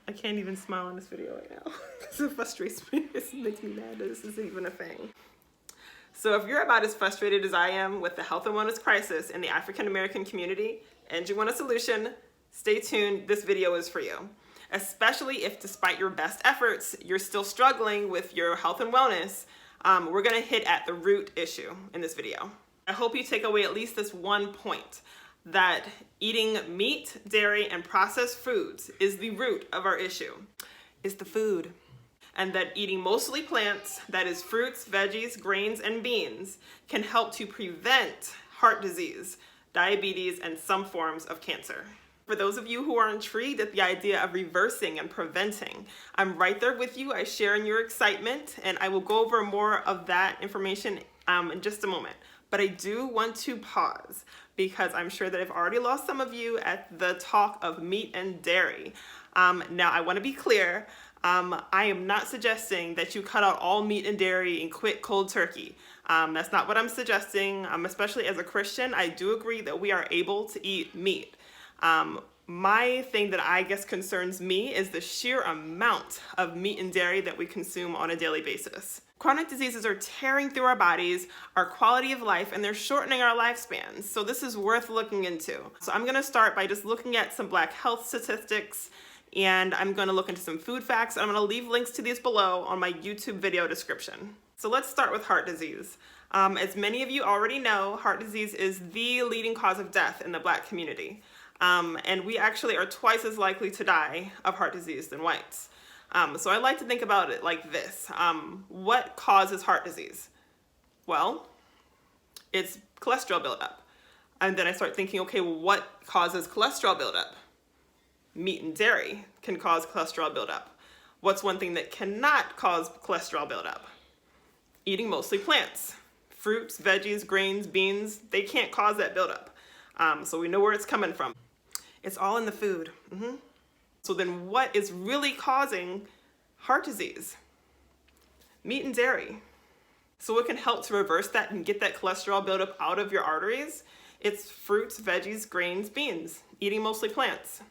I can't even smile in this video right now because it frustrates me. It makes me mad that this is even a thing. So if you're about as frustrated as I am with the health and wellness crisis in the African American community and you want a solution, stay tuned. This video is for you. Especially if, despite your best efforts, you're still struggling with your health and wellness, we're gonna hit at the root issue in this video. I hope you take away at least this one point, that eating meat, dairy, and processed foods is the root of our issue. It's the food. And that eating mostly plants, that is fruits, veggies, grains, and beans, can help to prevent heart disease, diabetes, and some forms of cancer. For those of you who are intrigued at the idea of reversing and preventing, I'm right there with you. I share in your excitement, and I will go over more of that information in just a moment. But I do want to pause because I'm sure that I've already lost some of you at the talk of meat and dairy. Now, I want to be clear. I am not suggesting that you cut out all meat and dairy and quit cold turkey. That's not what I'm suggesting. Especially as a Christian, I do agree that we are able to eat meat. My thing that I guess concerns me is the sheer amount of meat and dairy that we consume on a daily basis. Chronic diseases are tearing through our bodies, our quality of life, and they're shortening our lifespans. So this is worth looking into. So I'm gonna start by just looking at some Black health statistics, and I'm gonna look into some food facts. I'm gonna leave links to these below on my YouTube video description. So let's start with heart disease. As many of you already know, heart disease is the leading cause of death in the Black community. And we actually are twice as likely to die of heart disease than whites. So I like to think about it like this. What causes heart disease? Well, it's cholesterol buildup. And then I start thinking, okay, well, what causes cholesterol buildup? Meat and dairy can cause cholesterol buildup. What's one thing that cannot cause cholesterol buildup? Eating mostly plants. Fruits, veggies, grains, beans, they can't cause that buildup. So we know where it's coming from. It's all in the food. So then what is really causing heart disease? Meat and dairy. So what can help to reverse that and get that cholesterol buildup out of your arteries? It's fruits, veggies, grains, beans, eating mostly plants.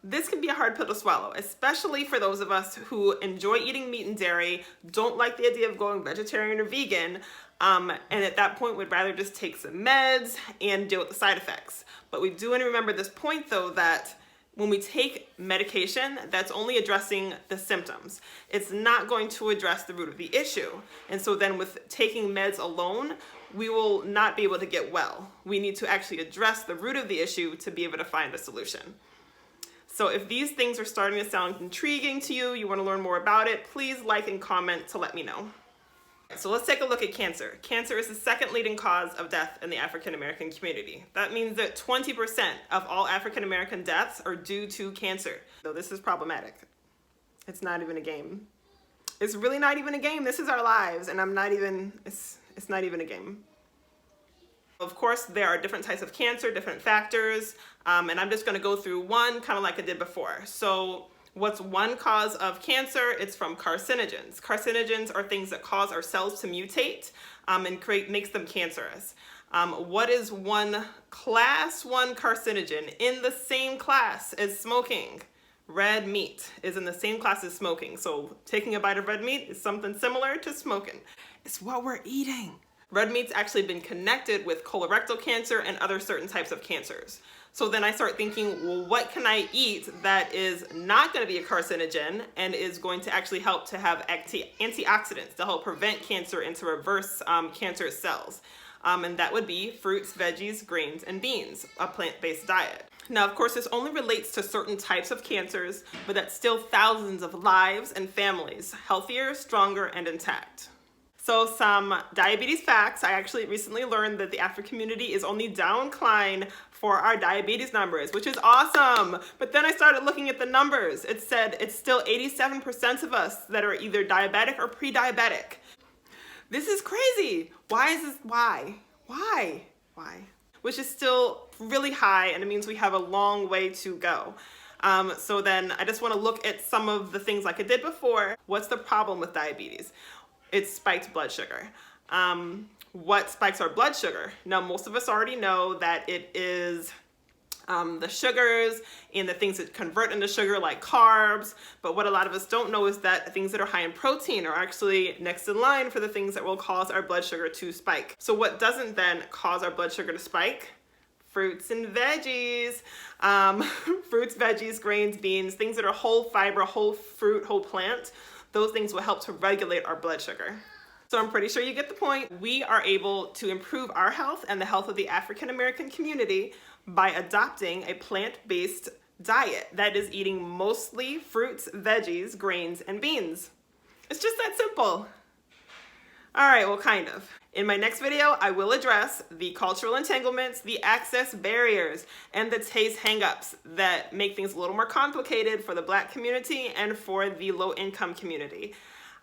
This can be a hard pill to swallow, especially for those of us who enjoy eating meat and dairy, don't like the idea of going vegetarian or vegan, and at that point would rather just take some meds and deal with the side effects. But we do want to remember this point though, that when we take medication, that's only addressing the symptoms. It's not going to address the root of the issue. And so then with taking meds alone, we will not be able to get well. We need to actually address the root of the issue to be able to find a solution. So if these things are starting to sound intriguing to you, you want to learn more about it, please like and comment to let me know. So let's take a look at cancer. Cancer is the second leading cause of death in the African American community. That means that 20% of all African American deaths are due to cancer. So this is problematic. It's not even a game. It's really not even a game. This is our lives, and it's not even a game. Of course, there are different types of cancer, different factors, and I'm just going to go through one kind of like I did before. So what's one cause of cancer? It's from carcinogens. Carcinogens are things that cause our cells to mutate and makes them cancerous. What is one class 1 carcinogen in the same class as smoking? Red meat is in the same class as smoking. So taking a bite of red meat is something similar to smoking. It's what we're eating. Red meat's actually been connected with colorectal cancer and other certain types of cancers. So then I start thinking, well, what can I eat that is not going to be a carcinogen and is going to actually help to have antioxidants to help prevent cancer and to reverse cancerous cells? And that would be fruits, veggies, grains, and beans, a plant-based diet. Now, of course, this only relates to certain types of cancers, but that's still thousands of lives and families, healthier, stronger, and intact. So some diabetes facts. I actually recently learned that the African community is only downcline for our diabetes numbers, which is awesome. But then I started looking at the numbers. It said it's still 87% of us that are either diabetic or pre-diabetic. This is crazy. Why is this? Why? Which is still really high, and it means we have a long way to go. So then I just want to look at some of the things like I did before. What's the problem with diabetes? It's spiked blood sugar. What spikes our blood sugar? Now, most of us already know that it is the sugars and the things that convert into sugar like carbs. But what a lot of us don't know is that things that are high in protein are actually next in line for the things that will cause our blood sugar to spike. So what doesn't then cause our blood sugar to spike? Fruits and veggies. Fruits, veggies, grains, beans, things that are whole fiber, whole fruit, whole plant. Those things will help to regulate our blood sugar. So I'm pretty sure you get the point. We are able to improve our health and the health of the African American community by adopting a plant-based diet that is eating mostly fruits, veggies, grains, and beans. It's just that simple. All right, well, kind of. In my next video, I will address the cultural entanglements, the access barriers, and the taste hangups that make things a little more complicated for the Black community and for the low-income community.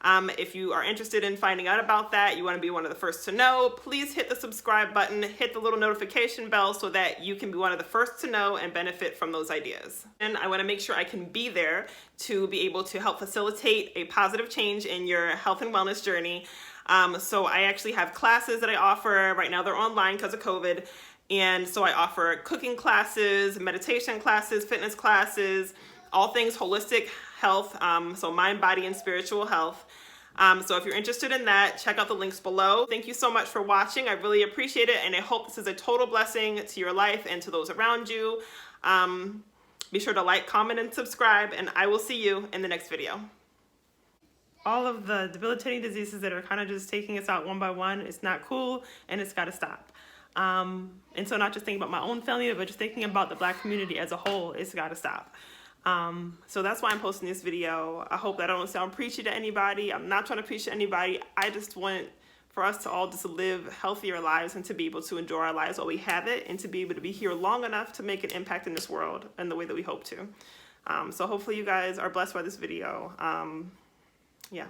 If you are interested in finding out about that, you want to be one of the first to know, please hit the subscribe button, hit the little notification bell so that you can be one of the first to know and benefit from those ideas. And I want to make sure I can be there to be able to help facilitate a positive change in your health and wellness journey. So I actually have classes that I offer. Right now they're online because of COVID. And so I offer cooking classes, meditation classes, fitness classes, all things holistic health, so mind, body, and spiritual health. So if you're interested in that, check out the links below. Thank you so much for watching. I really appreciate it, and I hope this is a total blessing to your life and to those around you. Be sure to like, comment, and subscribe, and I will see you in the next video. All of the debilitating diseases that are kind of just taking us out one by one, it's not cool, and it's got to stop. And so not just thinking about my own family, but just thinking about the Black community as a whole, it's got to stop. So that's why I'm posting this video. I hope that I don't sound preachy to anybody. I'm not trying to preach to anybody. I just want for us to all just live healthier lives and to be able to enjoy our lives while we have it and to be able to be here long enough to make an impact in this world in the way that we hope to. So hopefully you guys are blessed by this video. Yeah.